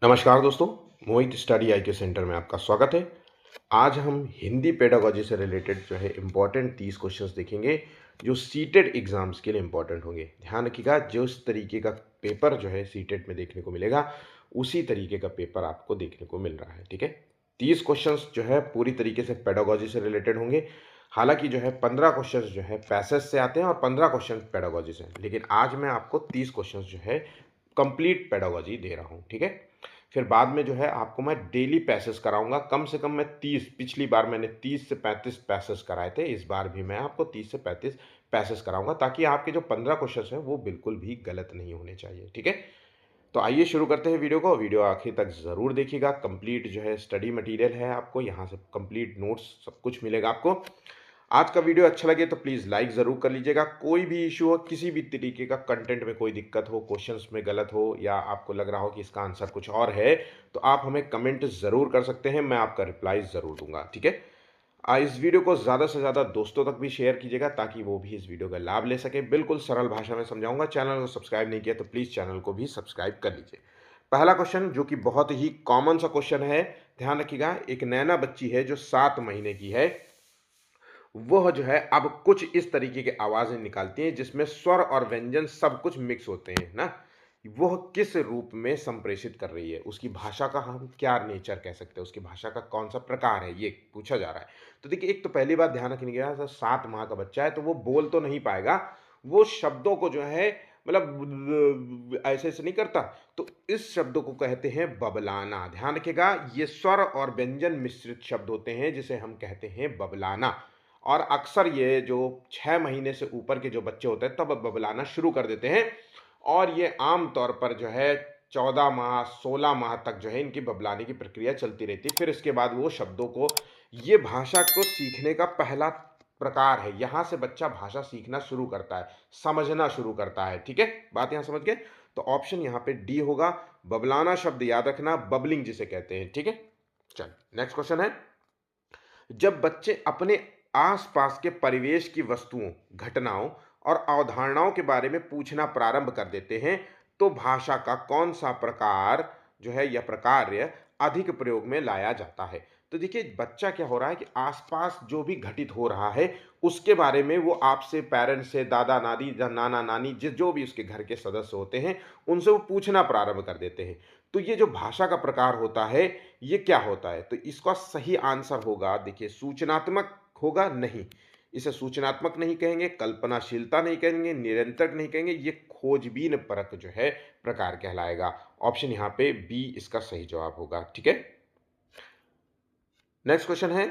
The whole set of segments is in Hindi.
नमस्कार दोस्तों, मोहित स्टडी आई के सेंटर में आपका स्वागत है। आज हम हिंदी पेडागोजी से रिलेटेड जो है इम्पॉर्टेंट 30 क्वेश्चंस देखेंगे जो सीटेट एग्जाम्स के लिए इम्पॉर्टेंट होंगे। ध्यान रखिएगा, जिस तरीके का पेपर जो है सीटेट में देखने को मिलेगा उसी तरीके का पेपर आपको देखने को मिल रहा है। ठीक है, 30 क्वेश्चंस जो है पूरी तरीके से पेडागोजी से रिलेटेड होंगे। हालांकि जो है 15 क्वेश्चंस जो है पैसेज से आते हैं और 15 क्वेश्चन पेडागोजी से, लेकिन आज मैं आपको 30 क्वेश्चंस जो है कंप्लीट पेडागोजी दे रहा हूँ। ठीक है, फिर बाद में जो है आपको मैं डेली पैसेज कराऊंगा। कम से कम मैं 30, पिछली बार मैंने 30 से 35 पैसेज कराए थे, इस बार भी मैं आपको 30 से 35 पैसेज कराऊंगा ताकि आपके जो 15 क्वेश्चन हैं वो बिल्कुल भी गलत नहीं होने चाहिए। ठीक है, तो आइए शुरू करते हैं वीडियो को। वीडियो आखिर तक ज़रूर देखिएगा। कंप्लीट जो है स्टडी मटेरियल है, आपको यहाँ से कंप्लीट नोट्स सब कुछ मिलेगा आपको। आज का वीडियो अच्छा लगे तो प्लीज़ लाइक ज़रूर कर लीजिएगा। कोई भी इशू हो, किसी भी तरीके का कंटेंट में कोई दिक्कत हो, क्वेश्चंस में गलत हो या आपको लग रहा हो कि इसका आंसर कुछ और है, तो आप हमें कमेंट ज़रूर कर सकते हैं, मैं आपका रिप्लाई ज़रूर दूंगा। ठीक है, इस वीडियो को ज़्यादा से ज़्यादा दोस्तों तक भी शेयर कीजिएगा ताकि वो भी इस वीडियो का लाभ ले सके। बिल्कुल सरल भाषा में समझाऊंगा। चैनल को सब्सक्राइब नहीं किया तो प्लीज़ चैनल को भी सब्सक्राइब कर लीजिए। पहला क्वेश्चन जो कि बहुत ही कॉमन सा क्वेश्चन है, ध्यान रखिएगा। एक नैना बच्ची है जो 7 महीने की है, वह जो है अब कुछ इस तरीके की आवाजें निकालती है जिसमें स्वर और व्यंजन सब कुछ मिक्स होते हैं ना। वह किस रूप में संप्रेषित कर रही है, उसकी भाषा का हम क्या नेचर कह सकते हैं, उसकी भाषा का कौन सा प्रकार है, ये पूछा जा रहा है। तो देखिए, एक तो पहली बात ध्यान रखनी है, तो 7 माह का बच्चा है तो वो बोल तो नहीं पाएगा, वो शब्दों को जो है मतलब ऐसे ऐसे नहीं करता। तो इस शब्दों को कहते हैं बबलाना। ध्यान रखिएगा, ये स्वर और व्यंजन मिश्रित शब्द होते हैं जिसे हम कहते हैं बबलाना। और अक्सर ये जो 6 महीने से ऊपर के जो बच्चे होते हैं तब बबलाना शुरू कर देते हैं, और ये आम तौर पर जो है 14 माह 16 माह तक जो है इनकी बबलाने की प्रक्रिया चलती रहती है। फिर इसके बाद वो शब्दों को, ये भाषा को सीखने का पहला प्रकार है। यहाँ से बच्चा भाषा सीखना शुरू करता है, समझना शुरू करता है। ठीक है, बात यहाँ समझ गए? तो ऑप्शन यहाँ पे डी होगा। बबलाना शब्द याद रखना, बबलिंग जिसे कहते हैं। ठीक है, चल नेक्स्ट क्वेश्चन है। जब बच्चे अपने आसपास के परिवेश की वस्तुओं, घटनाओं और अवधारणाओं के बारे में पूछना प्रारंभ कर देते हैं तो भाषा का कौन सा प्रकार जो है या प्रकार्य अधिक प्रयोग में लाया जाता है। तो देखिए, बच्चा क्या हो रहा है कि आसपास जो भी घटित हो रहा है उसके बारे में वो आपसे, पेरेंट्स से, दादा दादी, नाना नानी, जिस जो भी उसके घर के सदस्य होते हैं उनसे वो पूछना प्रारंभ कर देते हैं। तो ये जो भाषा का प्रकार होता है ये क्या होता है? तो इसका सही आंसर होगा, देखिए, सूचनात्मक होगा नहीं। इसे सूचनात्मक नहीं कहेंगे, कल्पनाशीलता नहीं कहेंगे, निरंतर नहीं कहेंगे, ये खोजबीन परक जो है प्रकार कहलाएगा। ऑप्शन यहाँ पे बी इसका सही जवाब होगा। ठीक है, नेक्स्ट क्वेश्चन है।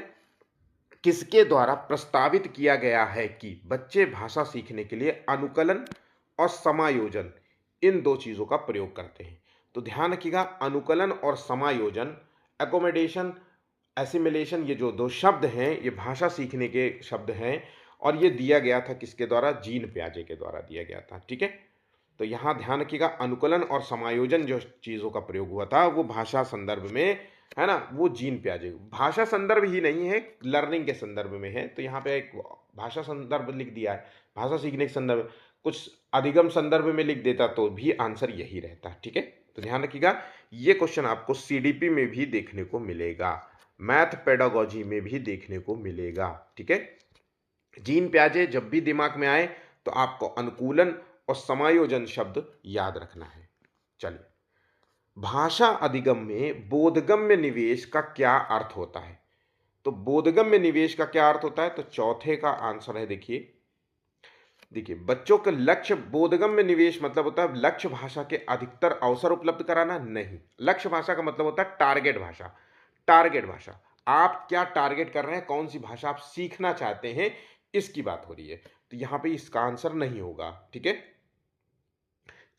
किसके द्वारा प्रस्तावित किया गया है कि बच्चे भाषा सीखने के लिए अनुकलन और समायोजन, इन दो चीजों का प्रयोग करते हैं? तो ध्यान रखिएगा, अनुकलन और समायोजन, एकोमोडेशन, एसिमिलेशन, ये जो दो शब्द हैं ये भाषा सीखने के शब्द हैं, और ये दिया गया था किसके द्वारा? जीन पियाजे के द्वारा दिया गया था। ठीक है, तो यहाँ ध्यान रखिएगा, अनुकलन और समायोजन जो चीज़ों का प्रयोग हुआ था वो भाषा संदर्भ में, है ना, वो जीन पियाजे। भाषा संदर्भ ही नहीं है, लर्निंग के संदर्भ में है। तो यहाँ पे एक भाषा संदर्भ लिख दिया है, भाषा सीखने के संदर्भ। कुछ अधिगम संदर्भ में लिख देता तो भी आंसर यही रहता। ठीक है, तो ध्यान रखिएगा, ये क्वेश्चन आपको सीडीपी में भी देखने को मिलेगा, मैथ पेडागोजी में भी देखने को मिलेगा। ठीक है, जीन प्याजे जब भी दिमाग में आए तो आपको अनुकूलन और समायोजन शब्द याद रखना है। चलिए, भाषा अधिगम में बोधगम्य निवेश का क्या अर्थ होता है? तो बोधगम्य निवेश का क्या अर्थ होता है? तो चौथे का आंसर है, देखिए देखिए, बच्चों का लक्ष्य, बोधगम्य निवेश मतलब होता है लक्ष्य भाषा के अधिकतर अवसर उपलब्ध कराना नहीं। लक्ष्य भाषा का मतलब होता है टारगेट भाषा। टारगेट भाषा, आप क्या टारगेट कर रहे हैं, कौन सी भाषा आप सीखना चाहते हैं, इसकी बात हो रही है। तो यहां पे इसका आंसर नहीं होगा। ठीक है,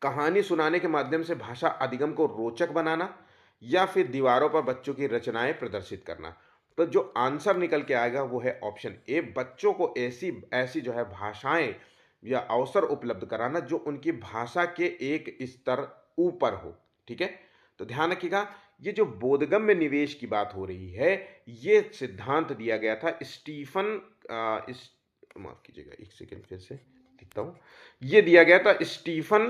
कहानी सुनाने के माध्यम से भाषा अधिगम को रोचक बनाना या फिर दीवारों पर बच्चों की रचनाएं प्रदर्शित करना। तो जो आंसर निकल के आएगा वो है ऑप्शन ए, बच्चों को ऐसी ऐसी जो है भाषाएं या अवसर उपलब्ध कराना जो उनकी भाषा के एक स्तर ऊपर हो। ठीक है, तो ध्यान रखिएगा, ये जो बोधगम्य निवेश की बात हो रही है, ये सिद्धांत दिया गया था स्टीफन, माफ कीजिएगा एक सेकेंड, फिर से लिखता हूं। ये दिया गया था स्टीफन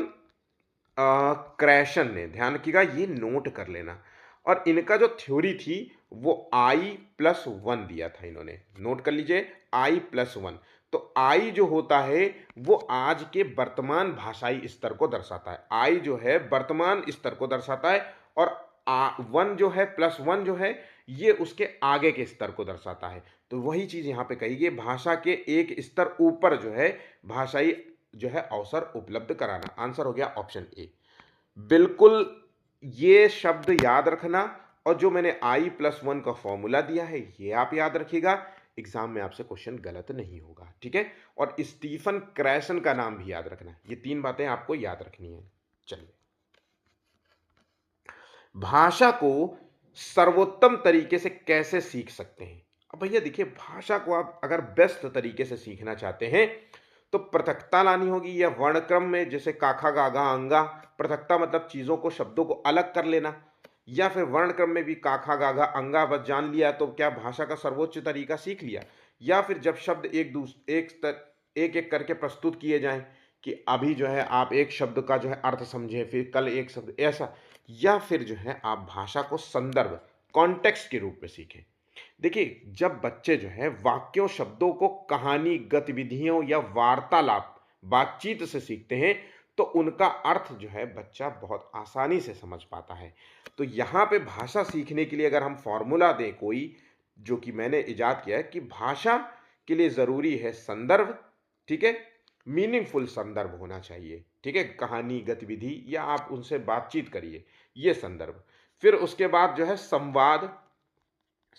क्रैशन ने, ध्यान रखिएगा, ये नोट कर लेना। और इनका जो थ्योरी थी वो I+1 दिया था इन्होंने, नोट कर लीजिए, I+1। तो I जो होता है वो आज के वर्तमान भाषाई स्तर को दर्शाता है, I जो है वर्तमान स्तर को दर्शाता है, और 1 जो है, +1 जो है, ये उसके आगे के स्तर को दर्शाता है। तो वही चीज यहाँ पे कही गई, भाषा के एक स्तर ऊपर जो है भाषाई जो है अवसर उपलब्ध कराना। आंसर हो गया ऑप्शन ए। बिल्कुल ये शब्द याद रखना, और जो मैंने I+1 का फॉर्मूला दिया है ये आप याद रखिएगा, एग्जाम में आपसे क्वेश्चन गलत नहीं होगा, ठीक है। और स्टीफन क्रैशन का नाम भी याद रखना, ये 3 बातें आपको याद रखनी है। चलिए, भाषा को सर्वोत्तम तरीके से कैसे सीख सकते हैं। अब भैया देखिए, भाषा को आप अगर बेस्ट तरीके से सीखना चाहते हैं तो पृथकता लानी होगी, या वर्णक्रम में जैसे काखा गागा अंगा, पृथकता मतलब चीजों को, शब्दों को अलग कर लेना, या फिर वर्णक्रम में भी काखा गागा अंगा बस जान लिया तो क्या भाषा का सर्वोच्च तरीका सीख लिया। या फिर जब शब्द एक एक करके प्रस्तुत किए जाएं, कि अभी जो है आप एक शब्द का जो है अर्थ समझें, फिर कल एक शब्द ऐसा, या फिर जो है आप भाषा को संदर्भ, कॉन्टेक्स्ट के रूप में सीखें। देखिए, जब बच्चे जो है वाक्यों, शब्दों को कहानी, गतिविधियों या वार्तालाप, बातचीत से सीखते हैं तो उनका अर्थ जो है बच्चा बहुत आसानी से समझ पाता है। तो यहाँ पे भाषा सीखने के लिए अगर हम फॉर्मूला दें कोई, जो कि मैंने इजाद किया है, कि भाषा के लिए ज़रूरी है संदर्भ, ठीक है, मीनिंगफुल संदर्भ होना चाहिए, ठीक है, कहानी, गतिविधि, या आप उनसे बातचीत करिए, ये संदर्भ। फिर उसके बाद जो है संवाद,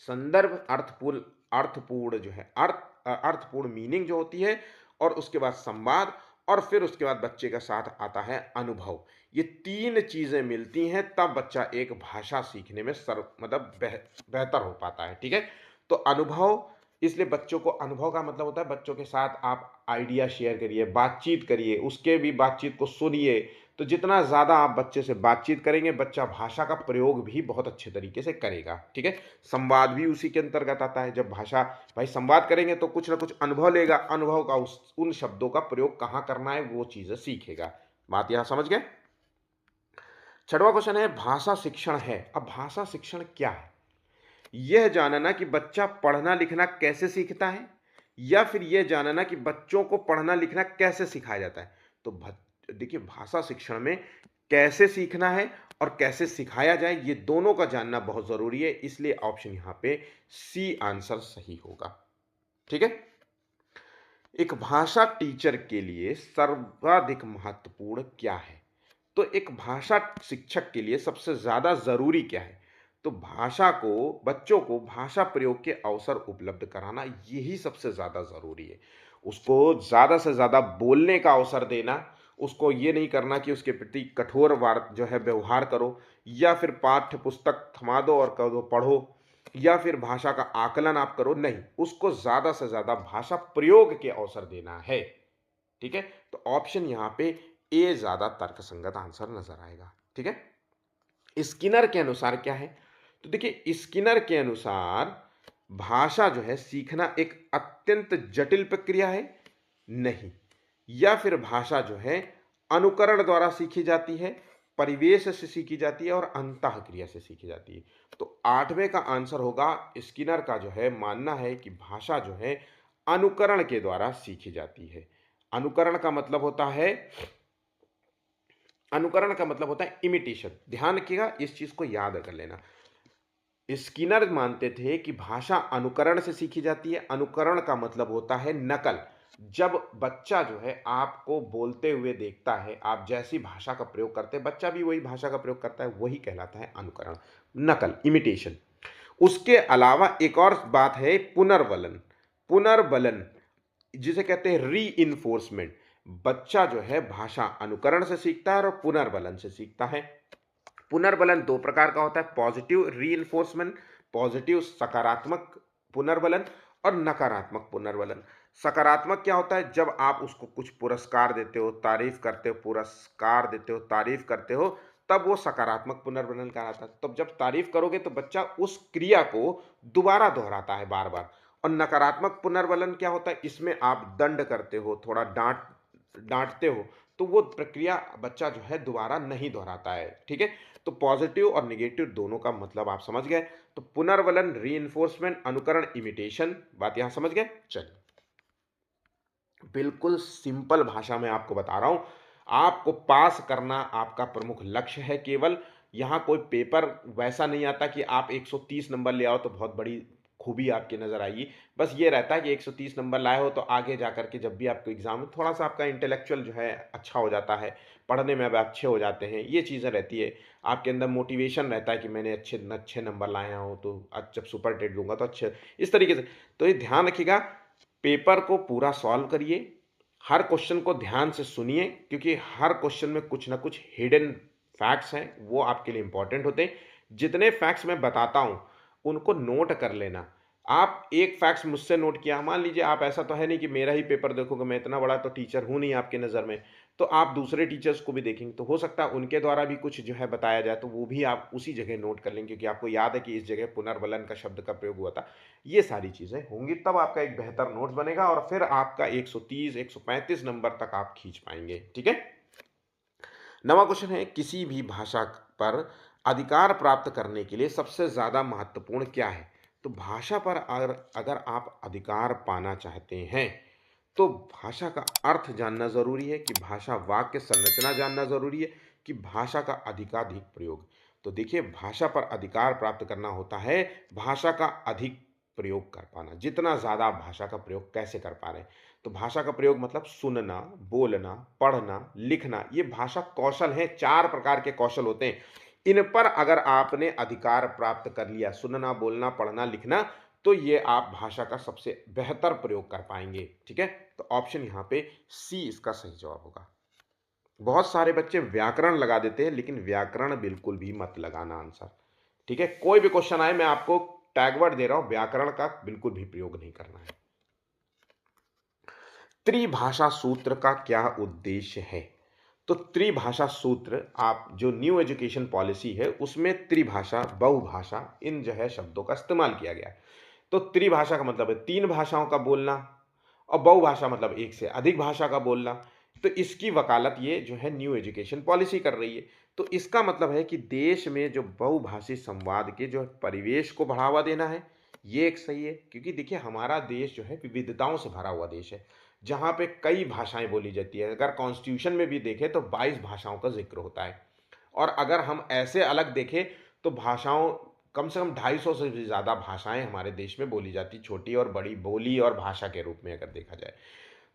संदर्भ अर्थपूर्ण, अर्थपूर्ण जो है अर्थपूर्ण मीनिंग जो होती है, और उसके बाद संवाद, और फिर उसके बाद बच्चे का साथ आता है अनुभव। ये 3 चीजें मिलती हैं तब बच्चा एक भाषा सीखने में मतलब बेहतर हो पाता है, ठीक है। तो अनुभव, इसलिए बच्चों को, अनुभव का मतलब होता है बच्चों के साथ आप आइडिया शेयर करिए, बातचीत करिए, उसके भी बातचीत को सुनिए। तो जितना ज़्यादा आप बच्चे से बातचीत करेंगे, बच्चा भाषा का प्रयोग भी बहुत अच्छे तरीके से करेगा, ठीक है। संवाद भी उसी के अंतर्गत आता है, जब भाषा, भाई संवाद करेंगे तो कुछ ना कुछ अनुभव लेगा, अनुभव का उन शब्दों का प्रयोग कहाँ करना है वो चीज़ें सीखेगा। बात यहाँ समझ गए। 6वां क्वेश्चन है, भाषा शिक्षण है। अब भाषा शिक्षण क्या है? यह जानना कि बच्चा पढ़ना लिखना कैसे सीखता है, या फिर यह जानना कि बच्चों को पढ़ना लिखना कैसे सिखाया जाता है। तो देखिए, भाषा शिक्षण में कैसे सीखना है और कैसे सिखाया जाए, ये दोनों का जानना बहुत जरूरी है, इसलिए ऑप्शन यहां पे सी आंसर सही होगा, ठीक है। एक भाषा टीचर के लिए सर्वाधिक महत्वपूर्ण क्या है? तो एक भाषा शिक्षक के लिए सबसे ज्यादा जरूरी क्या है? तो भाषा को, बच्चों को भाषा प्रयोग के अवसर उपलब्ध कराना, यही सबसे ज्यादा जरूरी है। उसको ज्यादा से ज्यादा बोलने का अवसर देना, उसको ये नहीं करना कि उसके प्रति कठोर वार जो है व्यवहार करो, या फिर पाठ्य पुस्तक थमा दो और कहो पढ़ो, या फिर भाषा का आकलन आप करो, नहीं, उसको ज्यादा से ज्यादा भाषा प्रयोग के अवसर देना है, ठीक है। तो ऑप्शन यहां पे ए ज्यादा तर्कसंगत आंसर नजर आएगा, ठीक है। स्किनर के अनुसार क्या है? तो देखिए, स्किनर के अनुसार भाषा जो है सीखना एक अत्यंत जटिल प्रक्रिया है, नहीं, या फिर भाषा जो है अनुकरण द्वारा सीखी जाती है, परिवेश से सीखी जाती है, और अंतः क्रिया से सीखी जाती है। तो 8वें का आंसर होगा, स्किनर का जो है मानना है कि भाषा जो है अनुकरण के द्वारा सीखी जाती है। अनुकरण का मतलब होता है, अनुकरण का मतलब होता है इमिटेशन। ध्यान रखिएगा, इस चीज को याद कर लेना। स्किनर मानते थे कि भाषा अनुकरण से सीखी जाती है। अनुकरण का मतलब होता है नकल। जब बच्चा जो है आपको बोलते हुए देखता है, आप जैसी भाषा का प्रयोग करते हैं, बच्चा भी वही भाषा का प्रयोग करता है, वही कहलाता है अनुकरण, नकल, इमिटेशन। उसके अलावा एक और बात है, पुनर्वलन। पुनर्वलन जिसे कहते हैं री इन्फोर्समेंट। बच्चा जो है भाषा अनुकरण से सीखता है और पुनर्वलन से सीखता है। पुनर्वलन 2 प्रकार का होता है, पॉजिटिव रीइंफोर्समेंट, पॉजिटिव सकारात्मक पुनर्वलन, और नकारात्मक पुनर्वलन। सकारात्मक क्या होता है? जब आप उसको कुछ पुरस्कार देते हो, तारीफ करते हो, पुरस्कार देते हो, तारीफ करते हो, तब वो सकारात्मक पुनर्वलन कहलाता है। तब जब तारीफ करोगे तो बच्चा उस क्रिया को दोबारा दोहराता है बार बार। और नकारात्मक पुनर्वलन क्या होता है? इसमें आप दंड करते हो, थोड़ा डांटते हो, तो वो प्रक्रिया बच्चा जो है दोबारा नहीं दोहराता है। ठीक है, तो पॉजिटिव और निगेटिव दोनों का मतलब आप समझ गए। तो पुनर्वलन, रीइंफोर्समेंट, अनुकरण, इमिटेशन, बात यहां समझ गए। चलिए, बिल्कुल सिंपल भाषा में आपको बता रहा हूं, आपको पास करना आपका प्रमुख लक्ष्य है केवल। यहां कोई पेपर वैसा नहीं आता कि आप 130 नंबर ले आओ तो बहुत बड़ी खूबी आपकी नजर आएगी। बस ये रहता है कि 130 नंबर लाए हो तो आगे जाकर के जब भी आपको एग्जाम में थोड़ा सा आपका इंटेलेक्चुअल जो है अच्छा हो जाता है, पढ़ने में अब अच्छे हो जाते हैं, ये चीज़ें रहती है। आपके अंदर मोटिवेशन रहता है कि मैंने अच्छे अच्छे नंबर लाए हूँ तो आज जब सुपर टेट दूंगा तो अच्छे, इस तरीके से। तो ये ध्यान रखिएगा, पेपर को पूरा सॉल्व करिए, हर क्वेश्चन को ध्यान से सुनिए, क्योंकि हर क्वेश्चन में कुछ ना कुछ हिडन फैक्ट्स हैं, वो आपके लिए इंपॉर्टेंट होते हैं। जितने फैक्ट्स मैं बताता हूं उनको नोट कर लेना। आप एक फैक्ट्स मुझसे नोट किया, मान लीजिए आप, ऐसा तो है नहीं कि मेरा ही पेपर देखोगे, मैं इतना बड़ा तो टीचर हूं नहीं आपके नज़र में, तो आप दूसरे टीचर्स को भी देखेंगे तो हो सकता है उनके द्वारा भी कुछ जो है बताया जाए, तो वो भी आप उसी जगह नोट कर लेंगे, क्योंकि आपको याद है कि इस जगह पुनर्वलन का शब्द का प्रयोग हुआ था। ये सारी चीज़ें होंगी तब आपका एक बेहतर नोट्स बनेगा और फिर आपका 130 135 नंबर तक आप खींच पाएंगे। ठीक है, नवा क्वेश्चन है, किसी भी भाषा पर अधिकार प्राप्त करने के लिए सबसे ज्यादा महत्वपूर्ण क्या है? तो भाषा पर अगर अगर आप अधिकार पाना चाहते हैं तो भाषा का अर्थ जानना जरूरी है, कि भाषा वाक्य संरचना जानना जरूरी है, कि भाषा का अधिकाधिक प्रयोग। तो देखिए, भाषा पर अधिकार प्राप्त करना होता है भाषा का अधिक प्रयोग कर पाना, जितना ज्यादा आप भाषा का प्रयोग कैसे कर पा रहे हैं। तो भाषा का प्रयोग मतलब सुनना, बोलना, पढ़ना, लिखना, ये भाषा कौशल हैं, 4 प्रकार के कौशल होते हैं। इन पर अगर आपने अधिकार प्राप्त कर लिया, सुनना, बोलना, पढ़ना, लिखना, तो ये आप भाषा का सबसे बेहतर प्रयोग कर पाएंगे। ठीक है, तो ऑप्शन यहाँ पे सी इसका सही जवाब होगा। बहुत सारे बच्चे व्याकरण लगा देते हैं, लेकिन व्याकरण बिल्कुल भी मत लगाना आंसर। ठीक है, कोई भी क्वेश्चन आए, मैं आपको टैगवर्ड दे रहा हूं, व्याकरण का बिल्कुल भी प्रयोग नहीं करना है। त्रिभाषा सूत्र का क्या उद्देश्य है? तो त्रिभाषा सूत्र, आप जो न्यू एजुकेशन पॉलिसी है उसमें त्रिभाषा, बहुभाषा, इन जो है शब्दों का इस्तेमाल किया गया है। तो त्रिभाषा का मतलब है 3 भाषाओं का बोलना, और बहुभाषा मतलब एक से अधिक भाषा का बोलना। तो इसकी वकालत ये जो है न्यू एजुकेशन पॉलिसी कर रही है। तो इसका मतलब है कि देश में जो बहुभाषी संवाद के जो परिवेश को बढ़ावा देना है, ये एक सही है, क्योंकि देखिए हमारा देश जो है विविधताओं से भरा हुआ देश है, जहाँ पे कई भाषाएं बोली जाती है। अगर कॉन्स्टिट्यूशन में भी देखें तो 22 भाषाओं का जिक्र होता है, और अगर हम ऐसे अलग देखें तो भाषाओं, कम से कम 250 से भी ज़्यादा भाषाएं हमारे देश में बोली जाती, छोटी और बड़ी बोली और भाषा के रूप में अगर देखा जाए।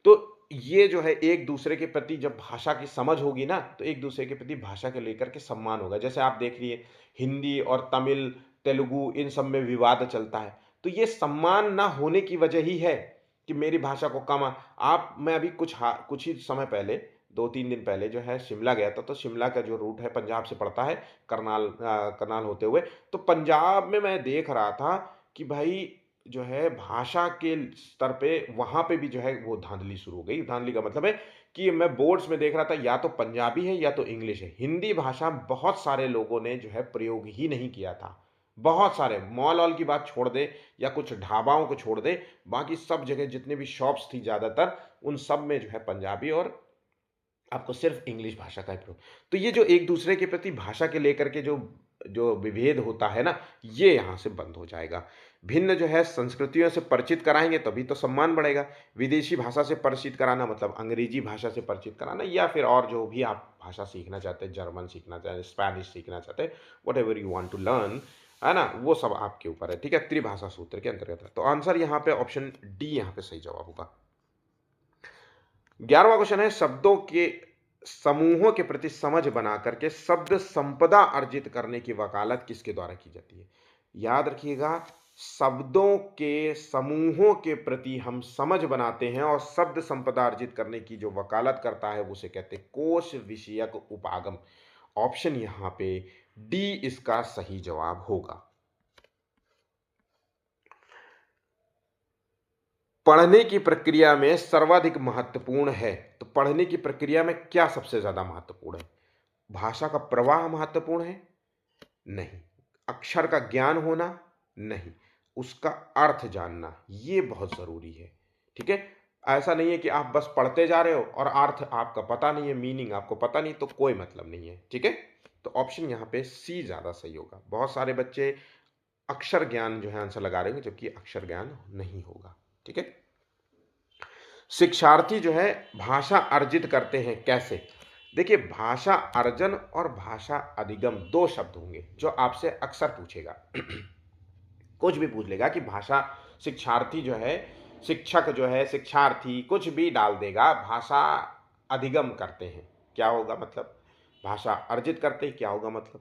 तो ये जो है एक दूसरे के प्रति जब भाषा की समझ होगी ना, तो एक दूसरे के प्रति भाषा के लेकर के सम्मान होगा। जैसे आप देख लिए हिंदी और तमिल, तेलुगु, इन सब में विवाद चलता है, तो ये सम्मान ना होने की वजह ही है कि मेरी भाषा को कम आप, मैं अभी कुछ ही समय पहले, 2-3 दिन पहले जो है शिमला गया था। तो शिमला का जो रूट है पंजाब से पड़ता है, करनाल होते हुए। तो पंजाब में मैं देख रहा था कि भाई जो है भाषा के स्तर पे वहाँ पे भी जो है वो धांधली शुरू हो गई। धांधली का मतलब है कि मैं बोर्ड्स में देख रहा था, या तो पंजाबी है या तो इंग्लिश है। हिंदी भाषा बहुत सारे लोगों ने जो है प्रयोग ही नहीं किया था। बहुत सारे, मॉल ऑल की बात छोड़ दे या कुछ ढाबाओं को छोड़ दे, बाकी सब जगह जितने भी शॉप्स थी ज़्यादातर, उन सब में जो है पंजाबी और आपको सिर्फ इंग्लिश भाषा का ही प्रयोग। तो ये जो एक दूसरे के प्रति भाषा के लेकर के जो जो विभेद होता है ना, ये यहाँ से बंद हो जाएगा। भिन्न जो है संस्कृतियों से परिचित कराएंगे तभी तो सम्मान बढ़ेगा। विदेशी भाषा से परिचित कराना मतलब अंग्रेजी भाषा से परिचित कराना, या फिर और जो भी आप भाषा सीखना चाहते हैं, जर्मन सीखना चाहते हैं, स्पेनिश सीखना चाहते हैं, whatever you want to learn, है ना, वो सब आपके ऊपर है। ठीक है, त्रिभाषा सूत्र के अंतर्गत है। तो आंसर यहाँ पे ऑप्शन डी यहाँ पे सही जवाब होगा। 11वां क्वेश्चन है, शब्दों के समूहों के प्रति समझ बना करके शब्द संपदा अर्जित करने की वकालत किसके द्वारा की जाती है? याद रखिएगा, शब्दों के समूहों के प्रति हम समझ बनाते हैं और शब्द संपदा अर्जित करने की जो वकालत करता है उसे कहते हैं कोश विषयक उपागम। ऑप्शन यहां पे डी इसका सही जवाब होगा। पढ़ने की प्रक्रिया में सर्वाधिक महत्वपूर्ण है, तो पढ़ने की प्रक्रिया में क्या सबसे ज्यादा महत्वपूर्ण है? भाषा का प्रवाह महत्वपूर्ण है? नहीं। अक्षर का ज्ञान होना? नहीं। उसका अर्थ जानना, ये बहुत जरूरी है। ठीक है, ऐसा नहीं है कि आप बस पढ़ते जा रहे हो और अर्थ आपका पता नहीं है, मीनिंग आपको पता नहीं, तो कोई मतलब नहीं है। ठीक है, तो ऑप्शन यहाँ पे सी ज़्यादा सही होगा। बहुत सारे बच्चे अक्षर ज्ञान जो है आंसर लगा रहे हैं, जबकि अक्षर ज्ञान नहीं होगा। ठीक है, शिक्षार्थी जो है भाषा अर्जित करते हैं कैसे? देखिए, भाषा अर्जन और भाषा अधिगम दो शब्द होंगे जो आपसे अक्सर पूछेगा। कुछ भी पूछ लेगा कि भाषा शिक्षार्थी जो है, शिक्षक जो है, शिक्षार्थी कुछ भी डाल देगा, भाषा अधिगम करते हैं क्या होगा मतलब? भाषा अर्जित करते हैं क्या होगा मतलब?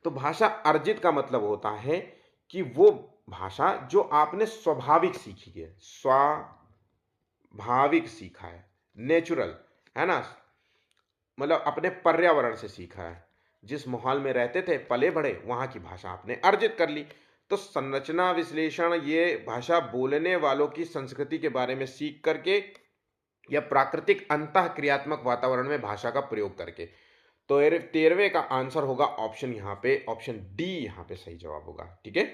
तो भाषा अर्जित का मतलब होता है कि वो भाषा जो आपने स्वाभाविक सीखी है, स्वाभाविक सीखा है, नेचुरल, है ना, मतलब अपने पर्यावरण से सीखा है, जिस माहौल में रहते थे, पले बढ़े, वहाँ की भाषा आपने अर्जित कर ली। तो संरचना विश्लेषण ये भाषा बोलने वालों की संस्कृति के बारे में सीख करके या प्राकृतिक अंतः क्रियात्मक वातावरण में भाषा का प्रयोग करके। तो 13वें का आंसर होगा ऑप्शन यहाँ पे, ऑप्शन डी यहाँ पे सही जवाब होगा। ठीक है,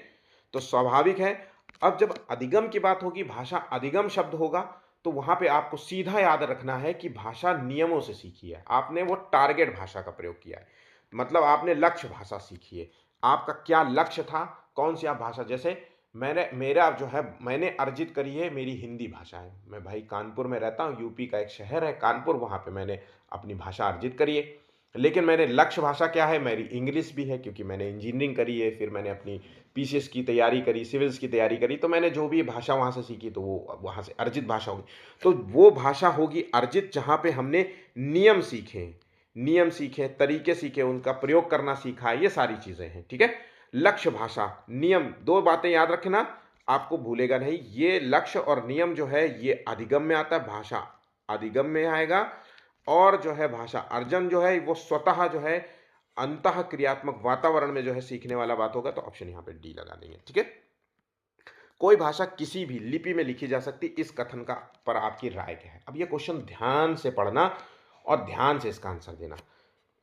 तो स्वाभाविक है। अब जब अधिगम की बात होगी, भाषा अधिगम शब्द होगा, तो वहां पे आपको सीधा याद रखना है कि भाषा नियमों से सीखी है, आपने वो टारगेट भाषा का प्रयोग किया है, मतलब आपने लक्ष्य भाषा सीखी है। आपका क्या लक्ष्य था, कौन सी आप भाषा, जैसे मेरा जो है मैंने अर्जित करी है, मेरी हिंदी भाषा है। मैं भाई कानपुर में रहता हूँ, यूपी का एक शहर है कानपुर, वहाँ पे मैंने अपनी भाषा अर्जित करी है। लेकिन मैंने लक्ष्य भाषा क्या है, मेरी इंग्लिश भी है, क्योंकि मैंने इंजीनियरिंग करी है, फिर मैंने अपनी पीसीएस की तैयारी करी, सिविल्स की तैयारी करी, तो मैंने जो भी भाषा वहाँ से सीखी तो वो वहाँ से अर्जित भाषा होगी। तो वो भाषा होगी अर्जित जहाँ पे हमने नियम सीखे, नियम सीखे, तरीके सीखे, उनका प्रयोग करना सीखा है, ये सारी चीज़ें हैं। ठीक है, लक्ष्य भाषा नियम, दो बातें याद रखना, आपको भूलेगा नहीं, ये लक्ष्य और नियम जो है ये अधिगम में आता है, भाषा अधिगम में आएगा। और जो है भाषा अर्जन जो है वो स्वतः जो है अंतः क्रियात्मक वातावरण में जो है सीखने वाला बात होगा, तो ऑप्शन यहाँ पे डी लगा देंगे। ठीक है, कोई भाषा किसी भी लिपि में लिखी जा सकती, इस कथन का पर आपकी राय क्या है? अब ये क्वेश्चन ध्यान से पढ़ना और ध्यान से इसका आंसर देना।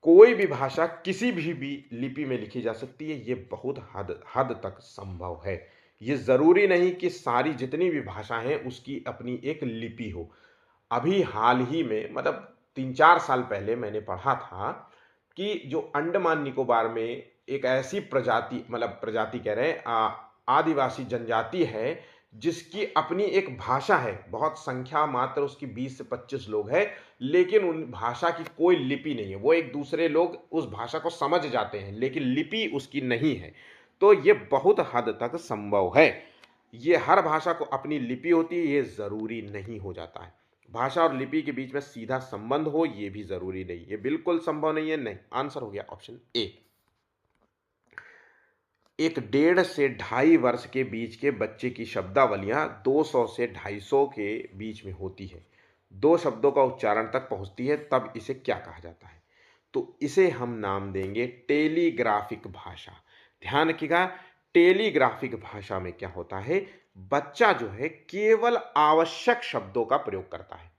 कोई भी भाषा किसी भी लिपि में लिखी जा सकती है, ये बहुत हद हद तक संभव है। ये जरूरी नहीं कि सारी जितनी भी भाषा हैं उसकी अपनी एक लिपि हो। अभी हाल ही में, मतलब 3-4 साल पहले मैंने पढ़ा था कि जो अंडमान निकोबार में एक ऐसी प्रजाति, मतलब प्रजाति कह रहे हैं, आदिवासी जनजाति है जिसकी अपनी एक भाषा है, बहुत संख्या मात्र उसकी 20 से 25 लोग हैं, लेकिन उन भाषा की कोई लिपि नहीं है। वो एक दूसरे लोग उस भाषा को समझ जाते हैं, लेकिन लिपि उसकी नहीं है। तो ये बहुत हद तक संभव है। ये हर भाषा को अपनी लिपि होती है, ये ज़रूरी नहीं हो जाता है। भाषा और लिपि के बीच में सीधा संबंध हो, ये भी ज़रूरी नहीं, ये बिल्कुल संभव नहीं है। नहीं, आंसर हो गया ऑप्शन ए। एक 1.5 से 2.5 वर्ष के बीच के बच्चे की शब्दावलियां 200 से 250 के बीच में होती है, दो शब्दों का उच्चारण तक पहुंचती है, तब इसे क्या कहा जाता है? तो इसे हम नाम देंगे टेलीग्राफिक भाषा। ध्यान रखिएगा, टेलीग्राफिक भाषा में क्या होता है, बच्चा जो है केवल आवश्यक शब्दों का प्रयोग करता है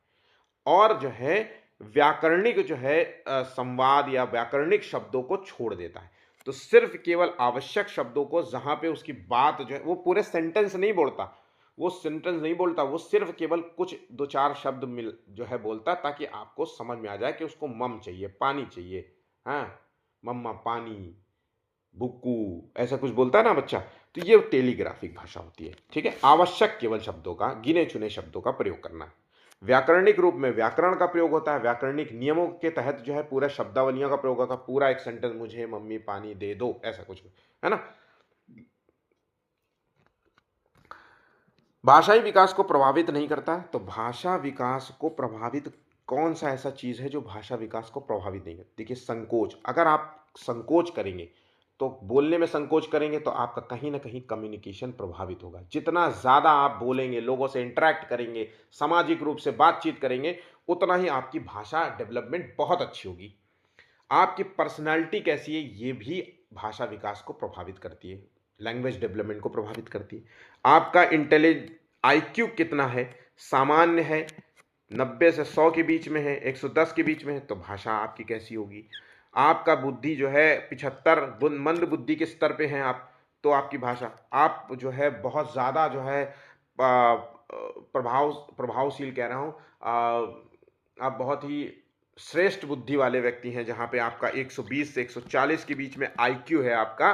और जो है व्याकरणिक जो है संवाद या व्याकरणिक शब्दों को छोड़ देता है। तो सिर्फ केवल आवश्यक शब्दों को, जहां पे उसकी बात जो है, वो पूरे सेंटेंस नहीं बोलता, वो सेंटेंस नहीं बोलता, वो सिर्फ केवल कुछ 2-4 शब्द मिल जो है बोलता, ताकि आपको समझ में आ जाए कि उसको मम चाहिए, पानी चाहिए, हाँ, मम्मा पानी, बुक्कू, ऐसा कुछ बोलता है ना बच्चा। तो ये टेलीग्राफिक भाषा होती है। ठीक है, आवश्यक केवल शब्दों का, गिने चुने शब्दों का प्रयोग करना। व्याकरणिक रूप में व्याकरण का प्रयोग होता है, व्याकरणिक नियमों के तहत जो है पूरा शब्दावलियों का प्रयोग होता है, पूरा एक सेंटेंस, मुझे मम्मी पानी दे दो, ऐसा कुछ है ना। भाषाई विकास को प्रभावित नहीं करता, तो भाषा विकास को प्रभावित कौन सा ऐसा चीज है जो भाषा विकास को प्रभावित नहीं करती? देखिए, संकोच, अगर आप संकोच करेंगे तो बोलने में संकोच करेंगे तो आपका कहीं ना कहीं कम्युनिकेशन प्रभावित होगा। जितना ज्यादा आप बोलेंगे, लोगों से इंटरेक्ट करेंगे, सामाजिक रूप से बातचीत करेंगे, उतना ही आपकी भाषा डेवलपमेंट बहुत अच्छी होगी। आपकी पर्सनालिटी कैसी है, ये भी भाषा विकास को प्रभावित करती है, लैंग्वेज डेवलपमेंट को प्रभावित करती है। आपका इंटेलिजेंस आईक्यू कितना है, सामान्य है, 90 से 100 के बीच में है, 110 के बीच में है, तो भाषा आपकी कैसी होगी। आपका बुद्धि जो है 75 मंद बुद्धि के स्तर पे हैं आप, तो आपकी भाषा, आप जो है बहुत ज़्यादा जो है प्रभावशील कह रहा हूँ, आप बहुत ही श्रेष्ठ बुद्धि वाले व्यक्ति हैं, जहाँ पे आपका 120 से 140 के बीच में आईक्यू है आपका,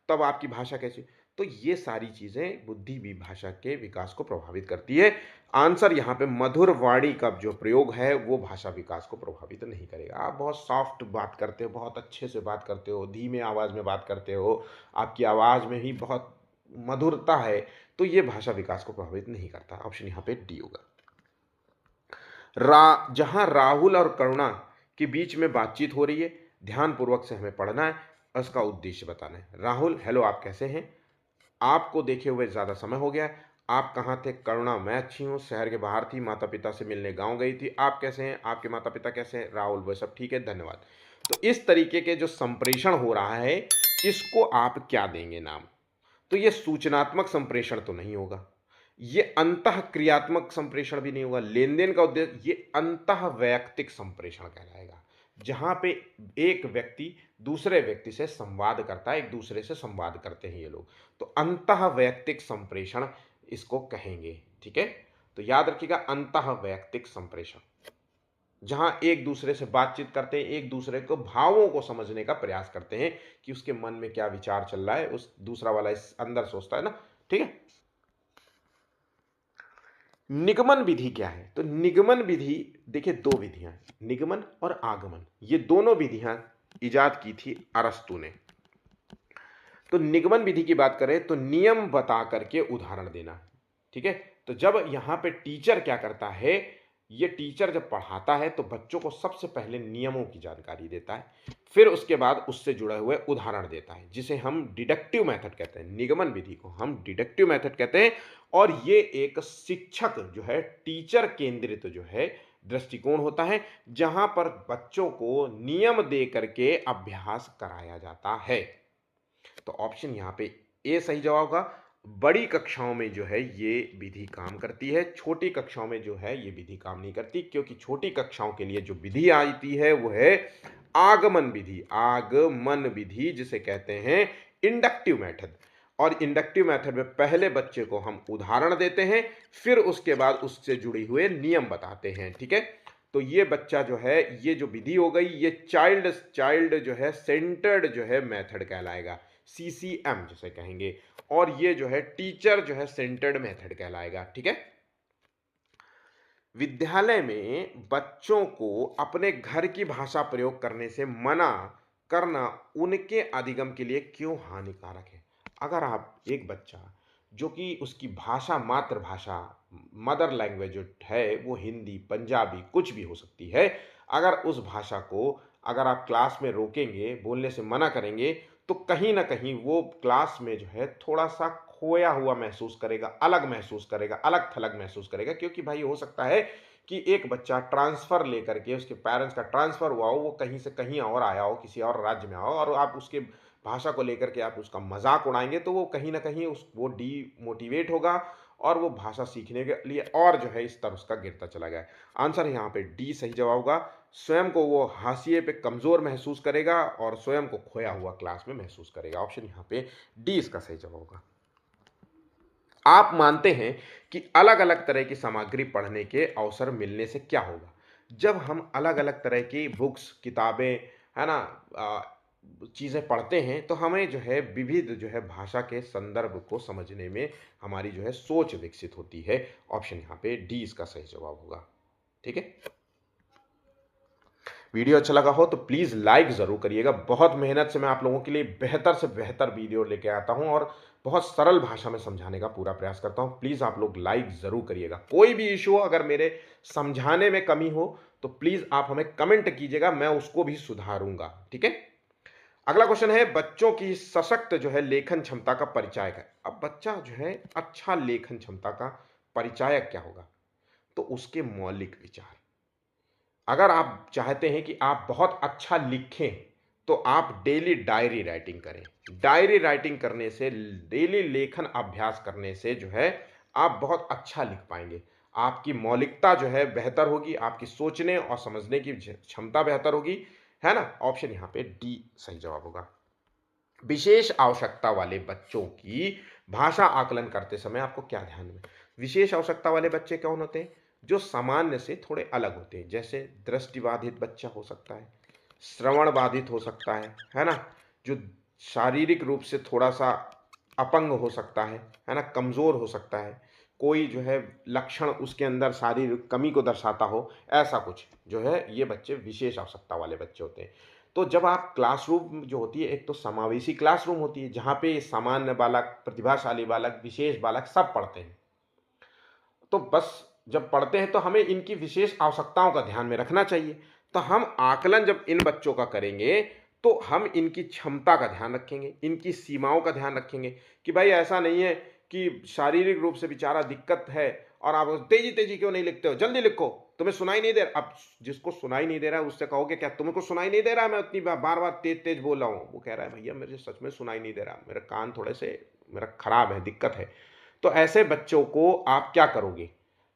तब आपकी भाषा कैसी। तो ये सारी चीज़ें बुद्धि भी भाषा के विकास को प्रभावित करती है। आंसर यहाँ पे मधुर वाणी का जो प्रयोग है वो भाषा विकास को प्रभावित नहीं करेगा। आप बहुत सॉफ्ट बात करते हो, बहुत अच्छे से बात करते हो, धीमे आवाज़ में बात करते हो, आपकी आवाज़ में ही बहुत मधुरता है, तो ये भाषा विकास को प्रभावित नहीं करता। ऑप्शन यहाँ पे डी होगा। जहां राहुल और करुणा के बीच में बातचीत हो रही है, ध्यानपूर्वक से हमें पढ़ना है, उसका उद्देश्य बताना है। राहुल, हेलो, आप कैसे हैं? आपको देखे हुए ज़्यादा समय हो गया है। आप कहाँ थे? करुणा, मैं अच्छी हूँ, शहर के बाहर थी, माता पिता से मिलने गांव गई थी। आप कैसे हैं? आपके माता पिता कैसे हैं? राहुल, वह सब ठीक है, धन्यवाद। तो इस तरीके के जो संप्रेषण हो रहा है, इसको आप क्या देंगे नाम? तो ये सूचनात्मक संप्रेषण तो नहीं होगा, ये अंतः क्रियात्मक संप्रेषण भी नहीं होगा। लेन देन का उद्देश्य, ये अंतः वैयक्तिक संप्रेषण कहलाएगा, जहां पे एक व्यक्ति दूसरे व्यक्ति से संवाद करता है, एक दूसरे से संवाद करते हैं ये लोग, तो अंतः वैयक्तिक संप्रेषण इसको कहेंगे। ठीक है, तो याद रखिएगा, अंतः वैयक्तिक संप्रेषण, जहां एक दूसरे से बातचीत करते हैं, एक दूसरे को भावों को समझने का प्रयास करते हैं कि उसके मन में क्या विचार चल रहा है, उस दूसरा वाला इस अंदर सोचता है ना। ठीक है, निगमन विधि क्या है? तो निगमन विधि, देखिए दो विधियां, निगमन और आगमन, ये दोनों विधियां इजाद की थी अरस्तु ने। तो निगमन विधि की बात करें तो नियम बता करके उदाहरण देना। ठीक है, तो जब यहां पे टीचर क्या करता है, ये टीचर जब पढ़ाता है तो बच्चों को सबसे पहले नियमों की जानकारी देता है, फिर उसके बाद उससे जुड़े हुए उदाहरण देता है, जिसे हम डिडक्टिव मेथड कहते हैं। निगमन विधि को हम डिडक्टिव मेथड कहते हैं, और ये एक शिक्षक जो है, टीचर केंद्रित जो है दृष्टिकोण होता है, जहां पर बच्चों को नियम दे करके अभ्यास कराया जाता है। तो ऑप्शन यहाँ पे ए सही जवाब होगा। बड़ी कक्षाओं में जो है ये विधि काम करती है, छोटी कक्षाओं में जो है ये विधि काम नहीं करती, क्योंकि छोटी कक्षाओं के लिए जो विधि आती है वो है आगमन विधि। आगमन विधि जिसे कहते हैं इंडक्टिव मेथड, और इंडक्टिव मेथड में पहले बच्चे को हम उदाहरण देते हैं, फिर उसके बाद उससे जुड़े हुए नियम बताते हैं। ठीक है, तो ये बच्चा जो है, ये जो विधि हो गई, ये चाइल्ड जो है सेंटर्ड जो है मेथड कहलाएगा, CCM जिसे कहेंगे, और ये जो है टीचर जो है सेंटर्ड मेथड कहलाएगा। ठीक है, विद्यालय में बच्चों को अपने घर की भाषा प्रयोग करने से मना करना उनके अधिगम के लिए क्यों हानिकारक है? अगर आप एक बच्चा जो कि उसकी भाषा, मातृभाषा, मदर लैंग्वेज जो है वो हिंदी, पंजाबी, कुछ भी हो सकती है, अगर उस भाषा को अगर आप क्लास में रोकेंगे, बोलने से मना करेंगे, तो कहीं ना कहीं वो क्लास में जो है थोड़ा सा खोया हुआ महसूस करेगा, अलग महसूस करेगा, अलग थलग महसूस करेगा, क्योंकि भाई हो सकता है कि एक बच्चा ट्रांसफ़र लेकर के, उसके पेरेंट्स का ट्रांसफ़र हुआ हो, वो कहीं से कहीं और आया हो, किसी और राज्य में आओ, और आप उसके भाषा को लेकर के आप उसका मजाक उड़ाएंगे, तो वो कहीं ना कहीं उस वो डीमोटिवेट होगा, और वो भाषा सीखने के लिए और जो है स्तर उसका गिरता चला गया। आंसर यहाँ पे डी सही जवाब होगा। स्वयं को वो हाशिए पे कमज़ोर महसूस करेगा और स्वयं को खोया हुआ क्लास में महसूस करेगा। ऑप्शन यहाँ पे डी इसका सही जवाब होगा। आप मानते हैं कि अलग अलग तरह की सामग्री पढ़ने के अवसर मिलने से क्या होगा? जब हम अलग अलग तरह की बुक्स, किताबें, है ना, चीज़ें पढ़ते हैं, तो हमें जो है विविध जो है भाषा के संदर्भ को समझने में हमारी जो है सोच विकसित होती है। ऑप्शन यहाँ पे डी इसका सही जवाब होगा। ठीक है, वीडियो अच्छा लगा हो तो प्लीज़ लाइक ज़रूर करिएगा। बहुत मेहनत से मैं आप लोगों के लिए बेहतर से बेहतर वीडियो लेके आता हूं, और बहुत सरल भाषा में समझाने का पूरा प्रयास करता हूं। प्लीज़ आप लोग लाइक ज़रूर करिएगा। कोई भी इशू हो, अगर मेरे समझाने में कमी हो तो प्लीज़ आप हमें कमेंट कीजिएगा, मैं उसको भी सुधारूंगा। ठीक है, अगला क्वेश्चन है, बच्चों की सशक्त जो है लेखन क्षमता का परिचायक है। अब बच्चा जो है अच्छा लेखन क्षमता का परिचायक क्या होगा? तो उसके मौलिक विचार। अगर आप चाहते हैं कि आप बहुत अच्छा लिखें, तो आप डेली डायरी राइटिंग करें। डायरी राइटिंग करने से, डेली लेखन अभ्यास करने से जो है आप बहुत अच्छा लिख पाएंगे। आपकी मौलिकता जो है बेहतर होगी, आपकी सोचने और समझने की क्षमता बेहतर होगी, है ना। ऑप्शन यहाँ पे डी सही जवाब होगा। विशेष आवश्यकता वाले बच्चों की भाषा आकलन करते समय आपको क्या ध्यान में? विशेष आवश्यकता वाले बच्चे कौन होते हैं? जो सामान्य से थोड़े अलग होते हैं, जैसे दृष्टिबाधित बच्चा हो सकता है, श्रवण बाधित हो सकता है ना? जो शारीरिक रूप से थोड़ा-सा अपंग हो सकता है ना? कमज़ोर हो सकता है, कोई जो है लक्षण उसके अंदर शारीरिक कमी को दर्शाता हो, ऐसा कुछ जो है ये बच्चे विशेष आवश्यकता वाले बच्चे होते हैं। तो जब आप क्लासरूम जो होती है, एक तो समावेशी क्लासरूम होती है, जहाँ पे सामान्य बालक, प्रतिभाशाली बालक, विशेष बालक सब पढ़ते हैं। तो बस जब पढ़ते हैं तो हमें इनकी विशेष आवश्यकताओं का ध्यान में रखना चाहिए। तो हम आकलन जब इन बच्चों का करेंगे, तो हम इनकी क्षमता का ध्यान रखेंगे, इनकी सीमाओं का ध्यान रखेंगे कि भाई ऐसा नहीं है कि शारीरिक रूप से बेचारा दिक्कत है और आप तेज़ी-तेज़ी क्यों नहीं लिखते हो? जल्दी लिखो, तुम्हें सुनाई नहीं दे रहा। अब जिसको सुनाई नहीं दे रहा है उससे कहोगे क्या तुमको सुनाई नहीं दे रहा है मैं इतनी बार-बार तेज़-तेज़ बोल रहा हूँ? वो कह रहा है भैया मुझे सच में सुनाई नहीं दे रहा, मेरे कान थोड़े से मेरा खराब है, दिक्कत है। तो ऐसे बच्चों को आप क्या करोगे?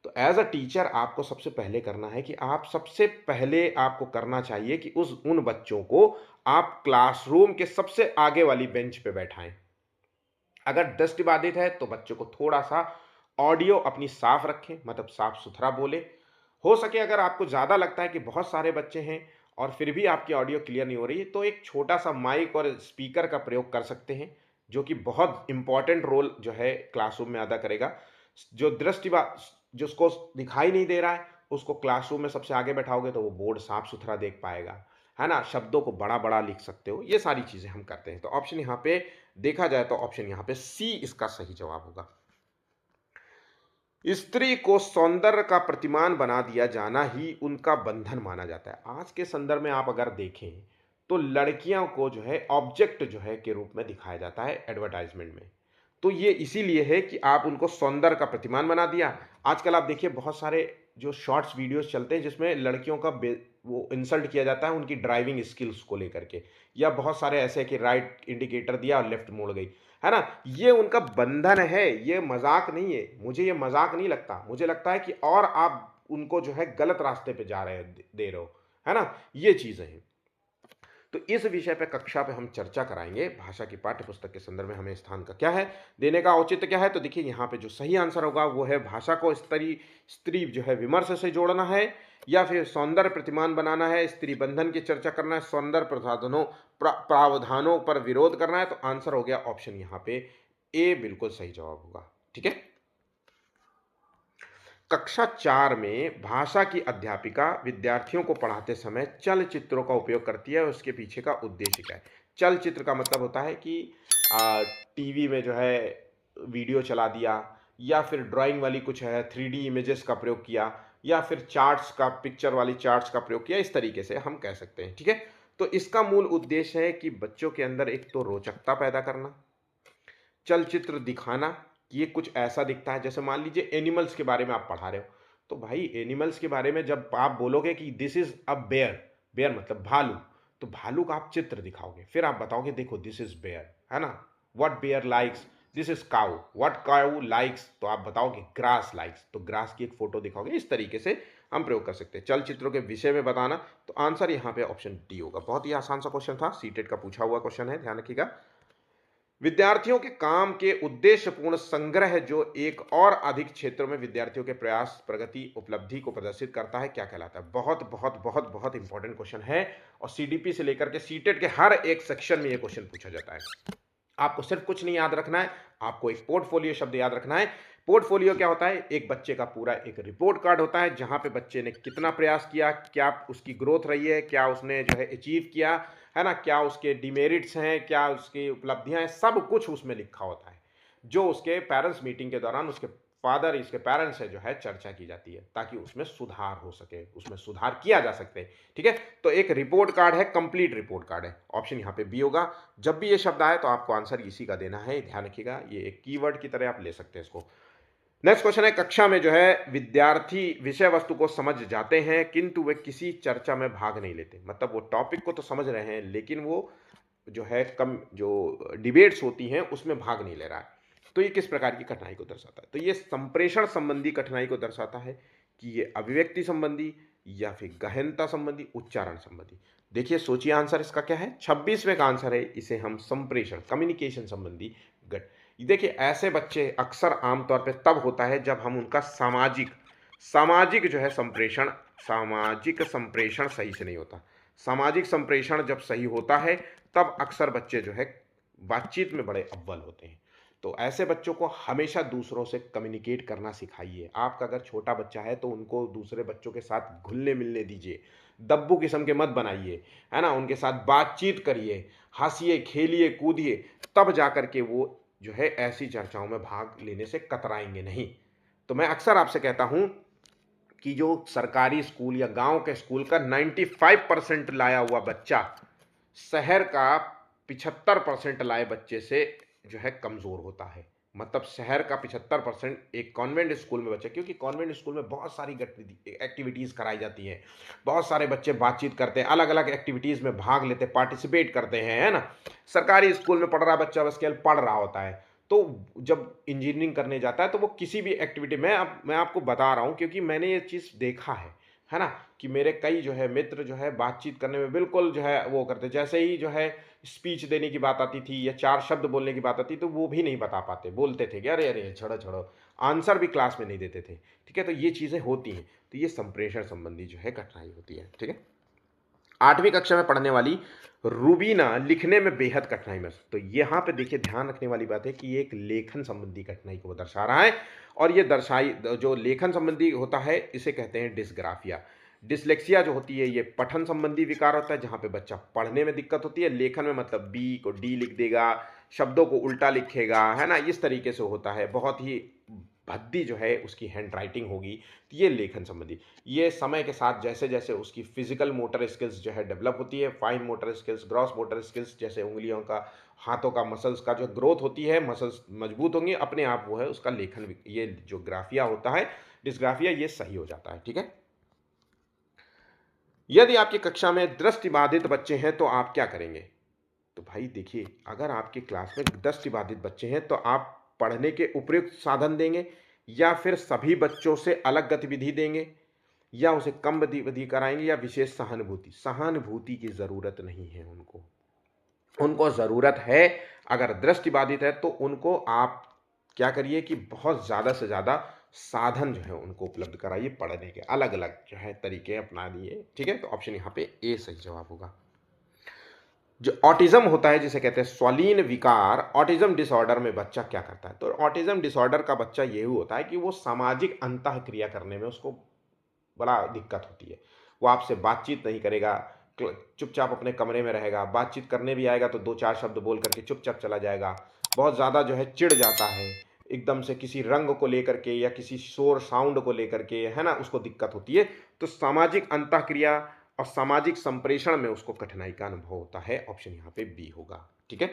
तो एज अ टीचर आपको सबसे पहले करना है कि आप सबसे पहले आपको करना चाहिए कि उस उन बच्चों को आप क्लासरूम के सबसे आगे वाली बेंच पे बैठाएं। अगर दृष्टिबाधित है तो बच्चों को थोड़ा सा ऑडियो अपनी साफ रखें, मतलब साफ सुथरा बोले। हो सके अगर आपको ज़्यादा लगता है कि बहुत सारे बच्चे हैं और फिर भी आपकी ऑडियो क्लियर नहीं हो रही, तो एक छोटा सा माइक और स्पीकर का प्रयोग कर सकते हैं, जो कि बहुत इंपॉर्टेंट रोल जो है क्लासरूम में अदा करेगा। जो जिसको दिखाई नहीं दे रहा है उसको क्लासरूम में सबसे आगे बैठाओगे तो वो बोर्ड साफ सुथरा देख पाएगा, है ना? शब्दों को बड़ा बड़ा लिख सकते हो, ये सारी चीज़ें हम करते हैं। तो ऑप्शन यहाँ पे देखा जाए तो ऑप्शन यहाँ पे सी इसका सही जवाब होगा। स्त्री को सौंदर्य का प्रतिमान बना दिया जाना ही उनका बंधन माना जाता है। आज के संदर्भ में आप अगर देखें तो लड़कियों को जो है ऑब्जेक्ट जो है के रूप में दिखाया जाता है एडवर्टाइजमेंट में। तो ये इसीलिए है कि आप उनको सौंदर्य का प्रतिमान बना दिया। आजकल आप देखिए बहुत सारे जो शॉर्ट्स वीडियोस चलते हैं जिसमें लड़कियों का वो इंसल्ट किया जाता है उनकी ड्राइविंग स्किल्स को लेकर के, या बहुत सारे ऐसे कि राइट इंडिकेटर दिया और लेफ्ट मुड़ गई, है ना? ये उनका बंधन है, ये मजाक नहीं है। मुझे ये मजाक नहीं लगता, मुझे लगता है कि और आप उनको जो है गलत रास्ते पे जा रहे हो, दे रहे हो, है ना? ये चीजें हैं। तो इस विषय पे कक्षा पे हम चर्चा कराएंगे। भाषा की पाठ्य पुस्तक के संदर्भ में हमें स्थान का क्या है, देने का औचित्य क्या है। तो देखिए यहाँ पे जो सही आंसर होगा वो है भाषा को स्त्री जो है विमर्श से जोड़ना है, या फिर सौंदर्य प्रतिमान बनाना है, स्त्री बंधन की चर्चा करना है, सौंदर्य प्रावधानों पर विरोध करना है। तो आंसर हो गया ऑप्शन यहाँ पे ए बिल्कुल सही जवाब होगा। ठीक है। कक्षा 4 में भाषा की अध्यापिका विद्यार्थियों को पढ़ाते समय चलचित्रों का उपयोग करती है और उसके पीछे का उद्देश्य क्या है? चलचित्र का मतलब होता है कि टीवी में जो है वीडियो चला दिया, या फिर ड्राइंग वाली कुछ है 3D इमेजेस का प्रयोग किया, या फिर चार्ट्स का, पिक्चर वाली चार्ट्स का प्रयोग किया, इस तरीके से हम कह सकते हैं। ठीक है। तो इसका मूल उद्देश्य है कि बच्चों के अंदर एक तो रोचकता पैदा करना, चलचित्र दिखाना कि ये कुछ ऐसा दिखता है। जैसे मान लीजिए एनिमल्स के बारे में आप पढ़ा रहे हो, तो भाई एनिमल्स के बारे में जब आप बोलोगे कि this is a bear, bear मतलब भालू, तो भालू का आप चित्र दिखाओगे, फिर आप बताओगे देखो दिस इज बेयर, है ना? What bear likes, this is cow, what cow likes, तो आप बताओगे ग्रास लाइक्स, तो ग्रास की एक फोटो दिखाओगे। इस तरीके से हम प्रयोग कर सकते हैं। चलचित्रों के विषय में बताना, तो आंसर यहाँ पे ऑप्शन डी होगा। बहुत ही आसान सा क्वेश्चन था, सीटेट का पूछा हुआ क्वेश्चन है, ध्यान रखिएगा। विद्यार्थियों के काम के उद्देश्यपूर्ण संग्रह जो एक और अधिक क्षेत्रों में विद्यार्थियों के प्रयास, प्रगति, उपलब्धि को प्रदर्शित करता है, क्या कहलाता है? बहुत बहुत बहुत बहुत इंपॉर्टेंट क्वेश्चन है और सीडीपी से लेकर के सीटेट के हर एक सेक्शन में यह क्वेश्चन पूछा जाता है। आपको सिर्फ कुछ नहीं याद रखना है, आपको एक पोर्टफोलियो शब्द याद रखना है। पोर्टफोलियो क्या होता है? एक बच्चे का पूरा एक रिपोर्ट कार्ड होता है, जहां पे बच्चे ने कितना प्रयास किया, क्या उसकी ग्रोथ रही है, क्या उसने जो है अचीव किया, है ना, क्या उसके डिमेरिट्स हैं, क्या उसकी उपलब्धियां हैं, सब कुछ उसमें लिखा होता है, जो उसके पेरेंट्स मीटिंग के दौरान उसके फादर, इसके पेरेंट्स से जो है चर्चा की जाती है, ताकि उसमें सुधार हो सके, उसमें सुधार किया जा सकते हैं। ठीक है। तो एक रिपोर्ट कार्ड है, कंप्लीट रिपोर्ट कार्ड है। ऑप्शन यहाँ पे बी होगा। जब भी ये शब्द आए तो आपको आंसर इसी का देना है, ध्यान रखिएगा। ये एक कीवर्ड की तरह आप ले सकते हैं इसको। नेक्स्ट क्वेश्चन है, कक्षा में जो है विद्यार्थी विषय वस्तु को समझ जाते हैं किंतु वे किसी चर्चा में भाग नहीं लेते। मतलब वो टॉपिक को तो समझ रहे हैं लेकिन वो जो है कम जो डिबेट्स होती हैं उसमें भाग नहीं ले रहा है। तो ये किस प्रकार की कठिनाई को दर्शाता है? तो ये संप्रेषण संबंधी कठिनाई को दर्शाता है कि ये अभिव्यक्ति संबंधी, या फिर गहनता संबंधी, उच्चारण संबंधी। देखिए सोचिए आंसर इसका क्या है। 26वें का आंसर है, इसे हम संप्रेषण, कम्युनिकेशन संबंधी देखिए ऐसे बच्चे अक्सर आमतौर पे तब होता है जब हम उनका सामाजिक सामाजिक जो है संप्रेषण सामाजिक संप्रेषण सही से नहीं होता। सामाजिक संप्रेषण जब सही होता है तब अक्सर बच्चे जो है बातचीत में बड़े अव्वल होते हैं। तो ऐसे बच्चों को हमेशा दूसरों से कम्युनिकेट करना सिखाइए। आपका अगर छोटा बच्चा है तो उनको दूसरे बच्चों के साथ घुलने-मिलने दीजिए। दब्बू किस्म के मत बनाइए, है ना? उनके साथ बातचीत करिए, हँसिए, खेलिए, कूदिए, तब जाकर के वो जो है ऐसी चर्चाओं में भाग लेने से कतराएँगे नहीं। तो मैं अक्सर आपसे कहता हूँ कि जो सरकारी स्कूल या गाँव के स्कूल का 95% लाया हुआ बच्चा, शहर का 75% लाए बच्चे से जो है कमज़ोर होता है। मतलब शहर का 75% एक कॉन्वेंट स्कूल में बच्चा, क्योंकि कॉन्वेंट स्कूल में बहुत सारी गतिविधि एक्टिविटीज़ कराई जाती हैं। बहुत सारे बच्चे बातचीत करते हैं, अलग-अलग एक्टिविटीज़ में भाग लेते हैं, पार्टिसिपेट करते हैं, है ना? सरकारी स्कूल में पढ़ रहा बच्चा बस केवल पढ़ रहा होता है। तो जब इंजीनियरिंग करने जाता है तो वो किसी भी एक्टिविटी मैं आपको बता रहा हूँ क्योंकि मैंने ये चीज़ देखा है ना? कि मेरे कई जो है मित्र जो है बातचीत करने में बिल्कुल जो है वो करते, जैसे ही जो है स्पीच देने की बात आती थी या 4 शब्द बोलने की बात आती तो वो भी नहीं बता पाते, बोलते थे कि अरे, अरे! छोड़ो, छोड़ो। आंसर भी क्लास में नहीं देते थे, ठीक है? तो ये चीज़ें होती हैं, तो ये संप्रेषण संबंधी जो है कठिनाई होती है, ठीक है? 8वीं कक्षा में पढ़ने वाली रूबीना लिखने में बेहद कठिनाई में, तो यहाँ पे देखिए ध्यान रखने वाली बात है कि ये एक लेखन संबंधी कठिनाई को दर्शा रहा है और ये दर्शाई जो लेखन संबंधी होता है इसे कहते हैं डिस्ग्राफिया। डिसलेक्सिया जो होती है ये पठन संबंधी विकार होता है जहाँ पे बच्चा पढ़ने में दिक्कत होती है, लेखन में मतलब बी को डी लिख देगा, शब्दों को उल्टा लिखेगा, है ना? इस तरीके से होता है, बहुत ही भद्दी जो है उसकी हैंड राइटिंग होगी, तो ये लेखन संबंधी। ये समय के साथ जैसे-जैसे उसकी फिज़िकल मोटर स्किल्स जो है डेवलप होती है, fine motor skills, gross motor skills जैसे उँगलियों का, हाथों का मसल्स का जो ग्रोथ होती है, मसल्स मजबूत होंगे, अपने आप वो है उसका लेखन ये जो ग्राफिया होता है, डिस्ग्राफिया ये सही हो जाता है, ठीक है? यदि आपकी कक्षा में दृष्टिबाधित बच्चे हैं तो आप क्या करेंगे? तो भाई देखिए, अगर आपकी क्लास में दृष्टिबाधित बच्चे हैं तो आप पढ़ने के उपयुक्त साधन देंगे या फिर सभी बच्चों से अलग गतिविधि देंगे या उसे कम गतिविधि कराएंगे या विशेष सहानुभूति। सहानुभूति की ज़रूरत नहीं है उनको। उनको ज़रूरत है, अगर दृष्टिबाधित है तो उनको आप क्या करिए कि बहुत ज़्यादा से ज़्यादा साधन जो है उनको उपलब्ध कराइए, पढ़ने के अलग अलग जो है तरीके अपना दिए, ठीक है? तो ऑप्शन यहाँ पे ए सही जवाब होगा। जो ऑटिज्म होता है जिसे कहते हैं स्वालीन विकार, ऑटिज्म डिसऑर्डर में बच्चा क्या करता है? तो ऑटिज्म डिसऑर्डर का बच्चा यही होता है कि वो सामाजिक अंतःक्रिया करने में उसको बड़ा दिक्कत होती है। वो आपसे बातचीत नहीं करेगा, चुपचाप अपने कमरे में रहेगा, बातचीत करने भी आएगा तो 2-4 शब्द बोल करके चुपचाप चला जाएगा। बहुत ज़्यादा जो है चिढ़ जाता है, एकदम से किसी रंग को लेकर के या किसी शोर साउंड को लेकर के, है ना? उसको दिक्कत होती है। तो सामाजिक अंतःक्रिया और सामाजिक संप्रेषण में उसको कठिनाई का अनुभव होता है। ऑप्शन यहाँ पे बी होगा, ठीक है?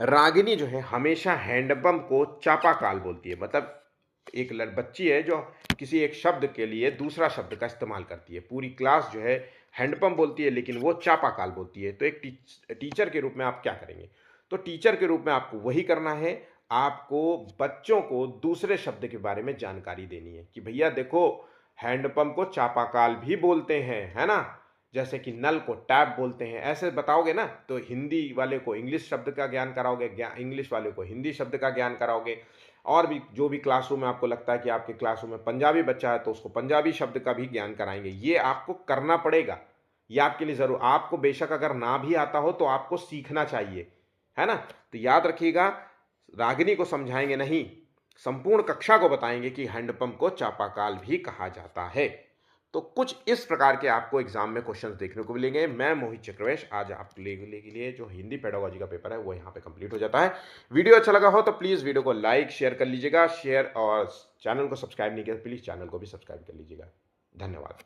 रागिनी जो है हमेशा हैंडपंप को चापाकाल बोलती है। मतलब एक बच्ची है जो किसी एक शब्द के लिए दूसरा शब्द का इस्तेमाल करती है। पूरी क्लास जो है हैंडपंप बोलती है लेकिन वो चापाकाल बोलती है। तो एक टीचर के रूप में आप क्या करेंगे? तो टीचर के रूप में आपको वही करना है। आपको बच्चों को दूसरे शब्द के बारे में जानकारी देनी है कि भैया देखो, हैंडपंप को चापाकाल भी बोलते हैं, है ना? जैसे कि नल को टैप बोलते हैं, ऐसे बताओगे ना तो हिंदी वाले को इंग्लिश शब्द का ज्ञान कराओगे, इंग्लिश वाले को हिंदी शब्द का ज्ञान कराओगे। और भी जो भी क्लासरूम में आपको लगता है कि आपके क्लासरूम में पंजाबी बच्चा है तो उसको पंजाबी शब्द का भी ज्ञान कराएंगे। ये आपको करना पड़ेगा, ये आपके लिए ज़रूर, आपको बेशक अगर ना भी आता हो तो आपको सीखना चाहिए, है ना? तो याद रखिएगा, रागिनी को समझाएंगे नहीं, संपूर्ण कक्षा को बताएंगे कि हैंडपंप को चापाकाल भी कहा जाता है। तो कुछ इस प्रकार के आपको एग्जाम में क्वेश्चंस देखने को मिलेंगे। मैं मोहित चक्रवेश आज आप के लिए जो हिंदी पेडागोजी का पेपर है वो यहाँ पे कंप्लीट हो जाता है। वीडियो अच्छा लगा हो तो प्लीज़ वीडियो को लाइक शेयर कर लीजिएगा, शेयर और चैनल को सब्सक्राइब नहीं किया तो प्लीज़ चैनल को भी सब्सक्राइब कर लीजिएगा। धन्यवाद।